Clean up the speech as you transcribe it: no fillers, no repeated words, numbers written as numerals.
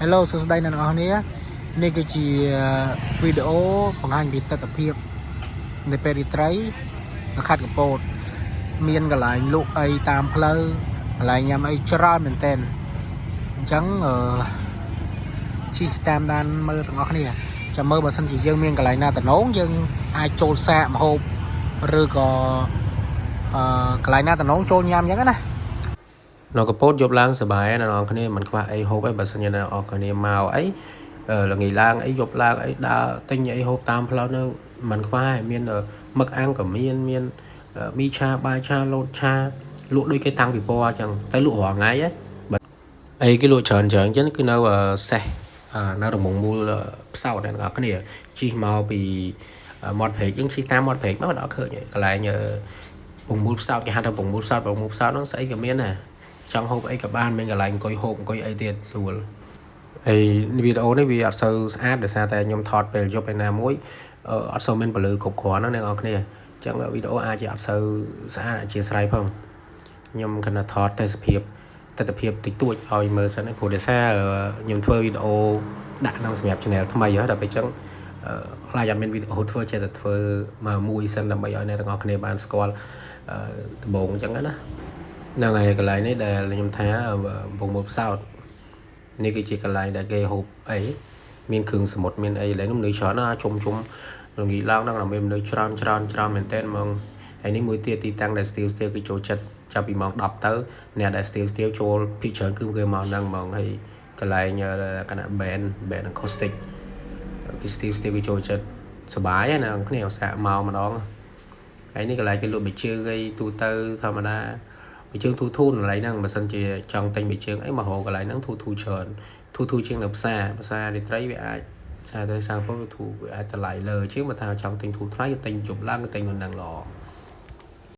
Hello សួស្តីអ្នកនរគ្នានេះគឺជាវីដេអូបង្ហាញពីទស្សនវិជ្ជានៃពេលរាត្រីនៅខេត្តកំពតមានកន្លែងលក់អីតាមផ្លូវកន្លែងញ៉ាំអីច្រើនមែនទែនអញ្ចឹងជិះតាមដានមើលទាំងអស់គ្នាចាំមើលបើសិនជាយើងមានកន្លែងណាតំណងយើងអាចចូលសាកម្ហូបឬក៏កន្លែងណាតំណងចូលញ៉ាំអញ្ចឹងណានៅកំពតយប់ឡើងសប្បាយណាស់អ្នកនរគ្នាមិនខ្វះអីហូបអីបើសិនជាអ្នកនរគ្នាមកអីល្ងាចឡើងអីយប់ឡើងអីដើរទិញអីហូបតាមផ្លូវនៅមិនខ្វះមានមឹកអាំងក៏មានមីឆាបាយឆាលូតឆាលក់ដូចគេតាំងពីពណ៌អញ្ចឹងតែលក់រាល់ថ្ងៃហ៎អីគេលក់ច្រើនអញ្ចឹងគឺនៅសេះនៅរមងមូលផ្សោតអ្នកនរគ្នាជិះមកពីមាត់ព្រែកយើងជិះតាមមាត់ព្រែកមកដល់ឃើញកន្លែងពងមូលផ្សោតគេហៅថាពងមូលផ្សោតហ្នឹងស្អីក៏មានដែរចង់ហូបអីក៏បានមានកន្លែងអង្គុយហូបអង្គុយអីទៀតស្រួលហើយវីដេអូនេះវាអត់សូវស្អាតដោយសារតែខ្ញុំថតពេលយប់ឯណាមួយអត់សូវមានពលឺគ្រប់គ្រាន់ណាអ្នកនរគ្នាអញ្ចឹងវីដេអូអាចជាអត់សូវស្អាតអធិស្ឋានផងខ្ញុំគណថតទេសភាពទស្សនវិជ្ជាតិចតួចឲ្យមើលសិនព្រោះដោយសារខ្ញុំធ្វើវីដេអូដាក់ក្នុងសម្រាប់ channel ថ្មីហើយដល់ពេលអញ្ចឹងខ្លាចអត់មានវីដេអូធ្វើចេះតែធ្វើមកមួយសិនដើម្បីឲ្យអ្នកទាំងអស់គ្នាបានស្គាល់ដំបូងអញ្ចឹងណាហ្នឹងហើយកន្លែងនេះដែលខ្ញុំថាពងមូលផ្សោតនេះគឺជាកន្លែងដែលគេហូបអីមានគ្រឿងសមុទ្រមានអីឥឡូវនេះមនុស្សច្រើនណាជុំល្ងាចឡើងដល់មានមនុស្សច្រើនមែនតើហ្មងហើយនេះមួយទៀតទីតាំងដែលស្ទីលគឺចូលចិត្តចាប់ពីម៉ោង10ទៅអ្នកដែលស្ទីលចូលពីច្រើនគឺគេមកហ្នឹងហ្មងហើយកន្លែងគណៈ band acoustic គឺស្ទីលគឺចូលចិត្តសប្បាយណាអ្នកគ្នាឧស្សាហ៍មកម្ដងហើយនេះកន្លែងគេលក់ប៊ីជើងអីទូទៅធម្មតាប៊ីជើងធូកន្លែងហ្នឹងបើសិនជាចង់ទិញប៊ីជើងអីមកហៅកន្លែងហ្នឹងធូច្រើនធូជាងនៅផ្សាររាត្រីវាអាចសារទៅសាំងពុកវាធូវាអាចតម្លៃលើជាងបើថាចង់ទិញធូថ្លៃទិញជប់ឡើងទិញនៅហ្នឹងល្អ